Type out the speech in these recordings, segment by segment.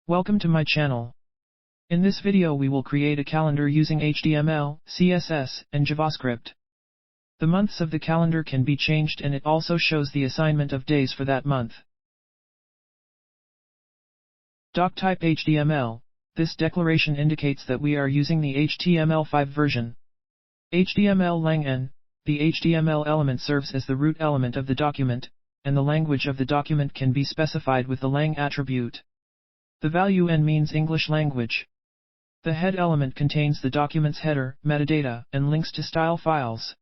Welcome to my channel. In this video we will create a calendar using HTML, CSS, and JavaScript. The months of the calendar can be changed and it also shows the assignment of days for that month. Doctype HTML. This declaration indicates that we are using the HTML5 version. HTML lang n. The HTML element serves as the root element of the document, and the language of the document can be specified with the lang attribute. The value n means English language. The head element contains the document's header, metadata, and links to style files.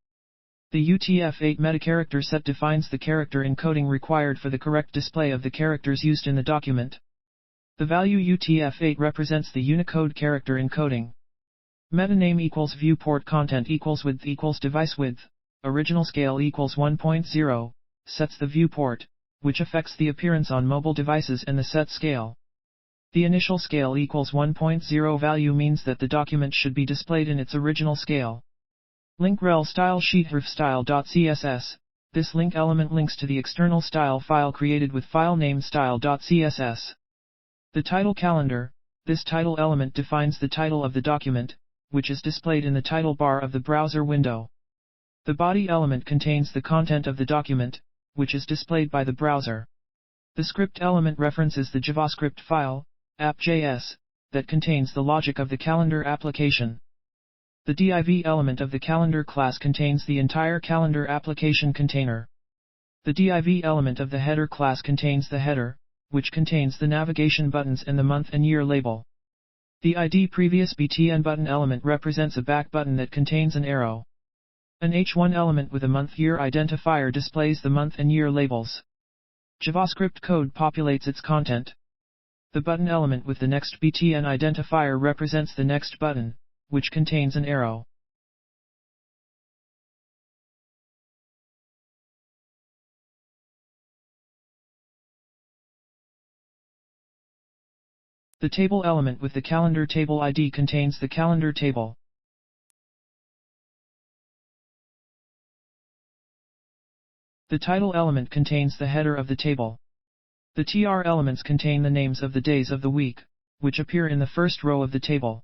The UTF-8 metacharacter set defines the character encoding required for the correct display of the characters used in the document. The value UTF-8 represents the Unicode character encoding. Metaname equals viewport content equals width equals device width, original scale equals 1.0, sets the viewport, which affects the appearance on mobile devices and the set scale. The initial scale equals 1.0 value means that the document should be displayed in its original scale. Link rel style sheet href style.css. This link element links to the external style file created with file name style.css. The title calendar. This title element defines the title of the document, which is displayed in the title bar of the browser window. The body element contains the content of the document, which is displayed by the browser. The script element references the JavaScript file, app.js, that contains the logic of the calendar application. The div element of the calendar class contains the entire calendar application container. The div element of the header class contains the header, which contains the navigation buttons and the month and year label. The ID previous btn button element represents a back button that contains an arrow. An h1 element with a month-year identifier displays the month and year labels. JavaScript code populates its content. The button element with the next btn identifier represents the next button, which contains an arrow. The table element with the calendar table ID contains the calendar table. The title element contains the header of the table. The tr elements contain the names of the days of the week, which appear in the first row of the table.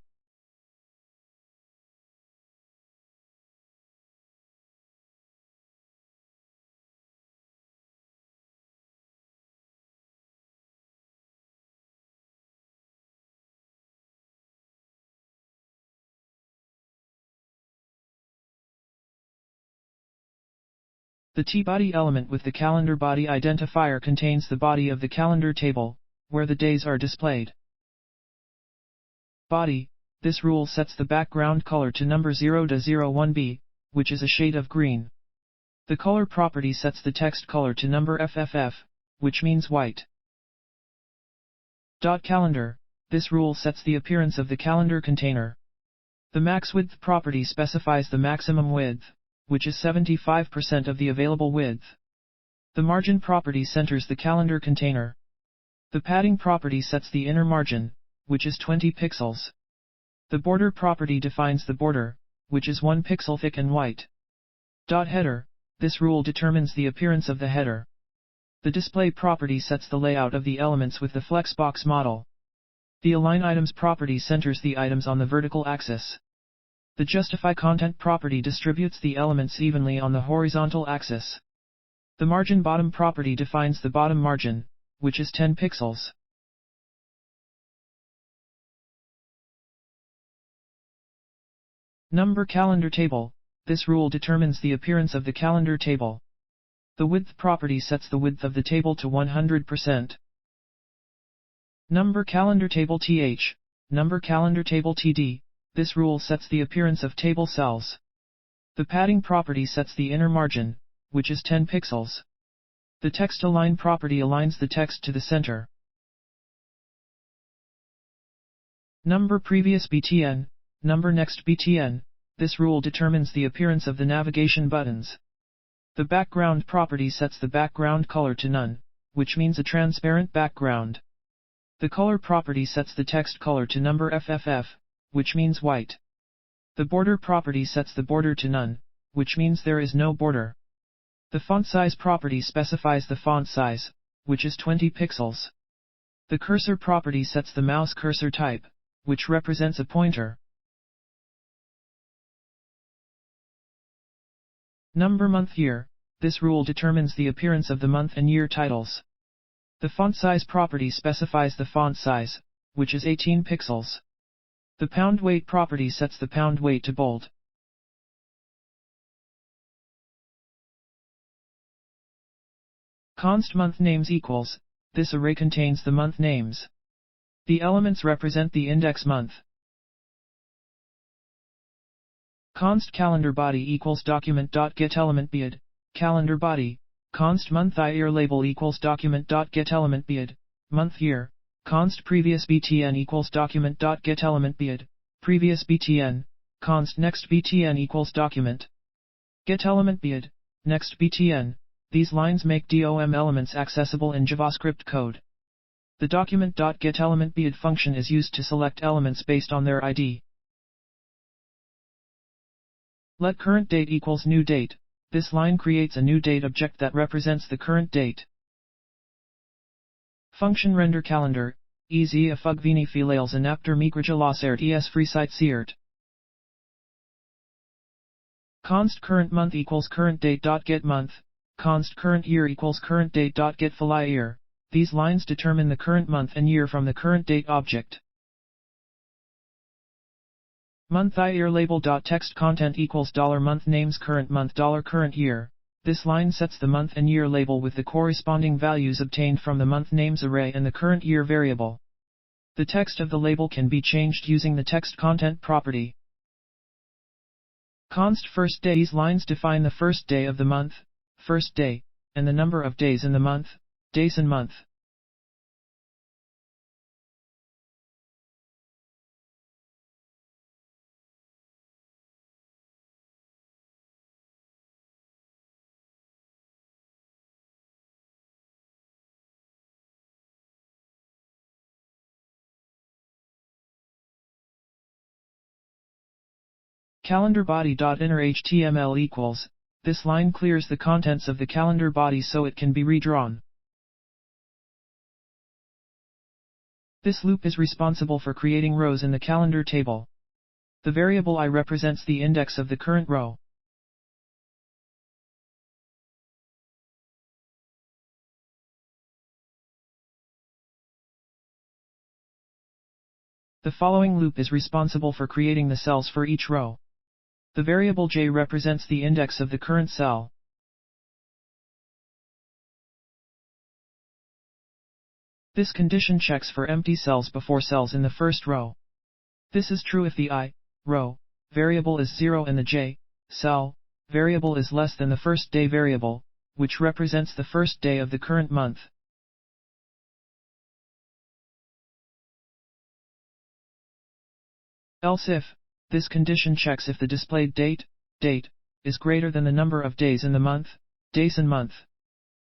The tBody element with the calendar body identifier contains the body of the calendar table, where the days are displayed. Body. This rule sets the background color to number 0-01b, which is a shade of green. The color property sets the text color to number FFF, which means white. Calendar. This rule sets the appearance of the calendar container. The max width property specifies the maximum width, which is 75% of the available width. The margin property centers the calendar container. The padding property sets the inner margin, which is 20 pixels. The border property defines the border, which is 1 pixel thick and white. Header. This rule determines the appearance of the header. The display property sets the layout of the elements with the flexbox model. The align items property centers the items on the vertical axis. The justify content property distributes the elements evenly on the horizontal axis. The margin bottom property defines the bottom margin, which is 10 pixels. Number calendar table. This rule determines the appearance of the calendar table. The width property sets the width of the table to 100%. Number calendar table th. Number calendar table td. This rule sets the appearance of table cells. The padding property sets the inner margin, which is 10 pixels. The text align property aligns the text to the center. Number previous btn, number next btn. This rule determines the appearance of the navigation buttons. The background property sets the background color to none, which means a transparent background. The color property sets the text color to number FFF, which means white. The border property sets the border to none, which means there is no border. The font size property specifies the font size, which is 20 pixels. The cursor property sets the mouse cursor type, which represents a pointer. Number month year, this rule determines the appearance of the month and year titles. The font size property specifies the font size, which is 18 pixels. The pound weight property sets the pound weight to bold. Const month names equals, this array contains the month names. The elements represent the index month. Const calendar body equals document.getElementBid, calendar body, const month year label equals document.getElementBid, month year, const previous btn equals document.getElementBid, previous btn, const next btn equals document. GetElementBid, next btn. These lines make DOM elements accessible in JavaScript code. The document.getElementBid function is used to select elements based on their ID. Let current date equals new date. This line creates a new date object that represents the current date. Function render calendar, easy a fugvini filales en apter migraja losert es freesite. Const current month equals current date.get month. Const current year equals current date.get year. These lines determine the current month and year from the current date object. Month year label.text content equals $month names current month $current year. This line sets the month and year label with the corresponding values obtained from the month names array and the current year variable. The text of the label can be changed using the text content property. Const first day. These lines define the first day of the month, first day, and the number of days in the month, days and month. Calendar body.inner HTML equals, this line clears the contents of the calendar body so it can be redrawn. This loop is responsible for creating rows in the calendar table. The variable I represents the index of the current row. The following loop is responsible for creating the cells for each row. The variable j represents the index of the current cell. This condition checks for empty cells before cells in the first row. This is true if the I, row, variable is 0 and the j, cell, variable is less than the first day variable, which represents the first day of the current month. Else if, this condition checks if the displayed date, is greater than the number of days in the month, days and month.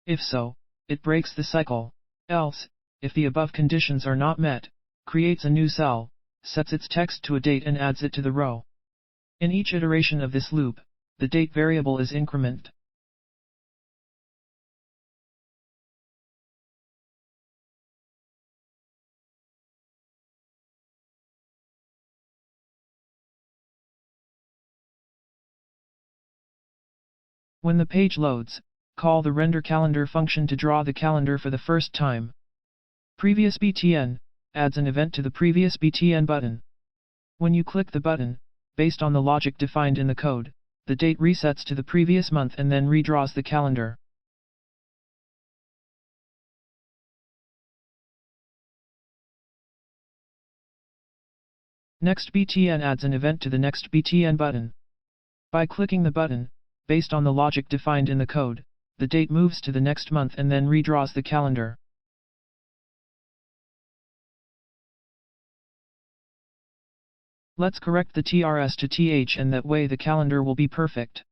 If so, it breaks the cycle. Else, if the above conditions are not met, creates a new cell, sets its text to a date and adds it to the row. In each iteration of this loop, the date variable is incremented. When the page loads, call the render calendar function to draw the calendar for the first time. Previous btn adds an event to the previous btn button. When you click the button, based on the logic defined in the code, the date resets to the previous month and then redraws the calendar. Next btn adds an event to the next btn button. By clicking the button, based on the logic defined in the code, the date moves to the next month and then redraws the calendar. Let's correct the TRS to TH and that way the calendar will be perfect.